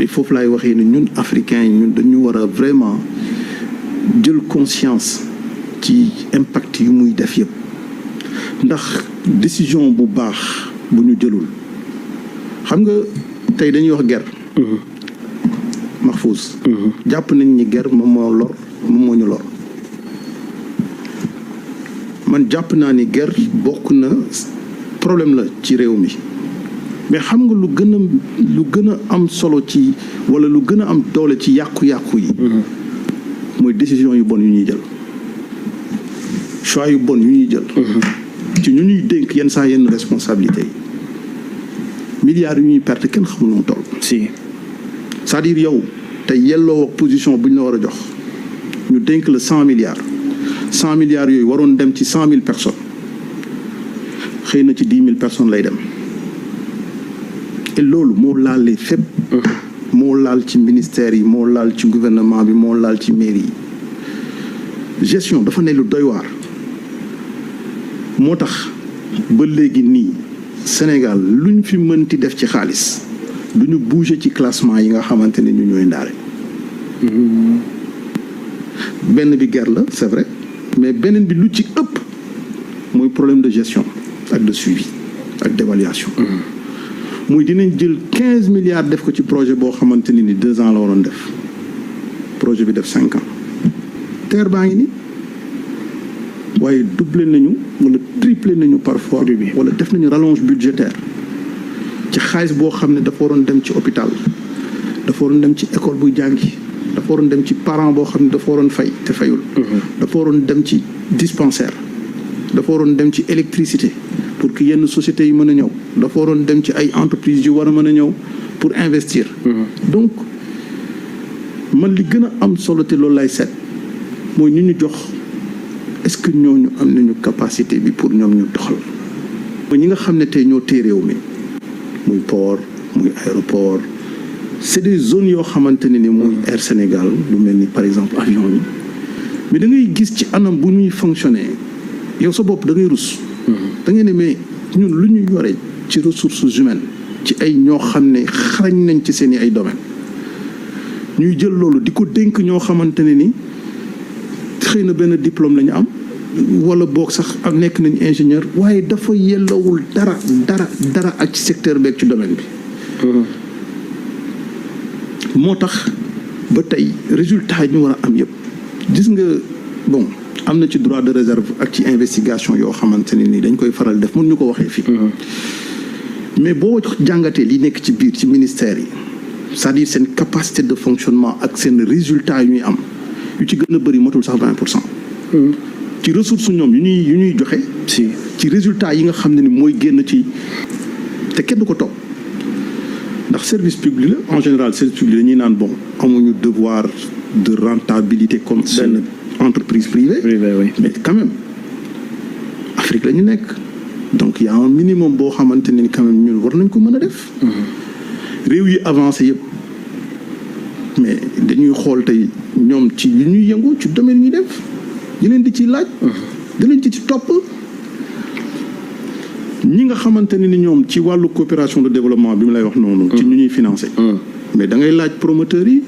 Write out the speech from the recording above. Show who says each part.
Speaker 1: mais foofu laay waxee ni ñun africains yi ñun dañu war a vraiment jël conscience ci impact yu muy def yëpp ndax décision bu baax bu ñu jëlul xam nga tey dañuy wax guerre. Mahfouz. jàpp nañ ni guerre moom moo lor moom moo ñu lor man jàpp naa ni guerre bokk na problème la ci réew mi mais xam nga lu gën a am solo ci wala lu gën a am doole ci yàqu-yàqu yi. mooy décision yu bon yu ñuy jël choix yu bon yu ñuy jël. ci ñu ñuy dénk yenn saa yenn responsabilité yi milliards yu ñuy perte kenn xamul nu mu toll.
Speaker 2: si
Speaker 1: c'est-à-dire yow te yelloo ak position bu ñu la war a jox ñu dénk la 100 milliards yooyu waroon dem ci 100 000 personnes xëy na ci 10 000 personnes lay dem et loolu moo laalee fépp. moo laal ci ministère yi moo laal ci gouvernement bi moo laal ci mairie yi gestion dafa ne lu doy waar moo tax ba léegi nii Sénégal lu ñu fi mënti def ci xaalis du ñu bouger ci classement yi nga xamante ne ñu ñooy ndaare benn bi guerre la c'est vrai mais beneen bi lu ci ëpp mooy problème de gestion ak de suivi ak d'évaluation. muy dinañ jël 15 milliards def ko ci projet boo xamante ni 2 ans la waroon def projet bi def 5 ans terre baa ngi ni waaye doublé nañu wala triplé nañu parfois wala def nañu rallonge budgétaire ci xaalis boo xam ne dafa waroon dem ci hôpital dafa waroon dem ci école buy jàngi dafa waroon dem ci parent boo xam ne dafa waroon fay te fayul. dafa waroon dem ci dispensaire dafa waroon dem ci électricité pour que yenn sociétés yi mën a ñëw dafa waroon dem ci ay entreprises yu war a mën a ñëw pour investir. donc man li gën a am solo te loolu lay seet mooy ñu jox est-ce que ñooñu am nañu capacité bi pour ñoom ñu doxal. mooy ñi nga xam ne tey ñoo téye réew mi muy port muy aéroport c'est des zones yoo xamante ne ni muy Air Sénégal lu mel ni par exemple avion yi mais da ngay gis ci anam bu ñuy fonctionner yow sa bopp da ngay rus. da ngay ne mais ñun lu ñu yore ci ressources humaines ci ay ñoo xam ne xarañ nañ ci seen i ay domaines ñuy jël loolu di ko dénk ñoo xamante ne ni xëy na benn diplôme la ñu am wala boog sax am nekk nañ ingénieur waaye dafa yellowul dara ak ci secteur beeg ci domaine bi. moo tax ba tey résultat yi ñu war a am yëpp gis nga bon. am na ci droit de réserve ak ci investigation yoo xamante ne ni dañ koy faral def mun ñu ko waxee fii. mais boo jàngatee li nekk ci biir ci ministère yi c'est-à-dire seen capacité de fonctionnement ak seen résultat yu ñuy am yu ci gën a bëri matul sax 20%. ci ressources ñoom yu ñuy joxe. ci résultat yi nga xam ne ni mooy génn ci te kenn du ko topp ndax service public la en général service public dañuy naan bon amuñu devoir de rentabilité comme benn entreprise privée.
Speaker 2: Oui.
Speaker 1: mais quand même Afrique la ñu nekk donc y a un minimum boo xamante ne quand même ñun war nañ ko mën a def. réew yi avancé yëpp mais dañuy xool tey ñoom ci yu ñuy yëngu ci domaine yi ñuy def ñu leen di ci laaj. di leen ci topp ñi nga xamante ne ni ñoom ci wàllu coopération de développement bi mu lay wax noonu. ci ñu ñuy financé. mais da ngay laaj promoteurs yi.